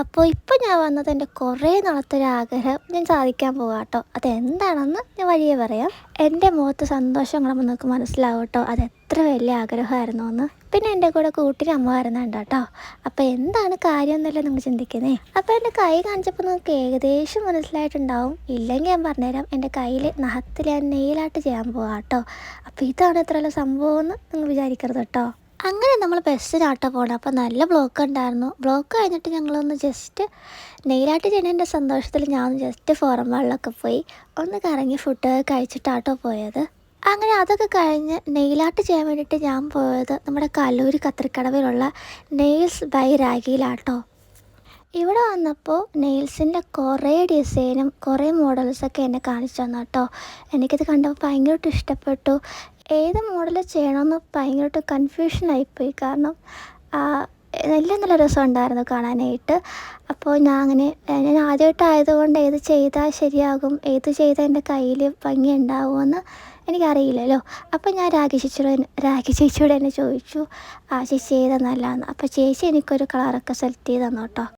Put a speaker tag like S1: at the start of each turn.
S1: അപ്പോൾ ഇപ്പോൾ ഞാൻ വന്നത് എൻ്റെ കുറേ നാളത്തെ ഒരു ആഗ്രഹം ഞാൻ സാധിക്കാൻ പോവാം കേട്ടോ. അതെന്താണെന്ന് ഞാൻ വഴിയേ പറയാം. എൻ്റെ മുഖത്ത് സന്തോഷം കാണുമ്പോൾ നിങ്ങൾക്ക് മനസ്സിലാവും കേട്ടോ അത് എത്ര വലിയ ആഗ്രഹമായിരുന്നു എന്ന്. പിന്നെ എൻ്റെ കൂടെ കൂട്ടിന് അമ്മ വരുന്നുണ്ട് കേട്ടോ. അപ്പോൾ എന്താണ് കാര്യം എന്നല്ലേ നിങ്ങൾ ചിന്തിക്കുന്നേ. അപ്പോൾ എൻ്റെ കൈ കാണിച്ചപ്പോൾ നിങ്ങൾക്ക് ഏകദേശം മനസ്സിലായിട്ടുണ്ടാവും. ഇല്ലെങ്കിൽ ഞാൻ പറഞ്ഞുതരാം. എൻ്റെ കയ്യിൽ നഖത്തിൽ ഞാൻ നെയിലാട്ട് ചെയ്യാൻ പോവാം കേട്ടോ. അപ്പോൾ ഇതാണ് ഇത്രയുള്ള സംഭവം എന്ന് നിങ്ങൾ വിചാരിക്കരുത് കേട്ടോ. അങ്ങനെ നമ്മൾ ബസ്സിനാട്ടോ പോകണം. അപ്പോൾ നല്ല ബ്ലോക്ക് ഉണ്ടായിരുന്നു. ബ്ലോക്ക് കഴിഞ്ഞിട്ട് ഞങ്ങളൊന്ന് ജസ്റ്റ് നെയിലാട്ട് ചെയ്യുന്നതിൻ്റെ സന്തോഷത്തിൽ ഞാൻ ജസ്റ്റ് ഫോറം മാളിലൊക്കെ പോയി ഒന്ന് കറങ്ങി ഫുഡ് കഴിച്ചിട്ടാട്ടോ പോയത്. അങ്ങനെ അതൊക്കെ കഴിഞ്ഞ് നെയിലാട്ട് ചെയ്യാൻ വേണ്ടിയിട്ട് ഞാൻ പോയത് നമ്മുടെ കല്ലൂർ കത്രിക്കടവിലുള്ള നെയിൽസ് ബൈ രാഗിയിലാട്ടോ. ഇവിടെ വന്നപ്പോൾ നെയിൽസിൻ്റെ കുറേ ഡിസൈനും കുറേ മോഡൽസൊക്കെ എന്നെ കാണിച്ചു തന്നു കേട്ടോ. എനിക്കിത് കണ്ടപ്പോൾ ഭയങ്കരമായിട്ട് ഇഷ്ടപ്പെട്ടു. ഏത് മോഡൽ ചെയ്യണമെന്ന് ഭയങ്കരമായിട്ട് കൺഫ്യൂഷനായിപ്പോയി. കാരണം നല്ല രസമുണ്ടായിരുന്നു കാണാനായിട്ട്. അപ്പോൾ ഞാൻ ആദ്യമായിട്ടായതുകൊണ്ട് ഏത് ചെയ്താൽ ശരിയാകും, ഏത് ചെയ്താൽ എൻ്റെ കയ്യിൽ ഭംഗി ഉണ്ടാവുമെന്ന് എനിക്കറിയില്ലല്ലോ. അപ്പോൾ ഞാൻ രാഗി ചേച്ചിയോട് എന്നെ ചോദിച്ചു, ചേച്ചി ഏതാ നല്ലതെന്ന്. അപ്പോൾ ചേച്ചി എനിക്കൊരു കളറൊക്കെ സെലക്ട് ചെയ്ത് തന്നു കേട്ടോ.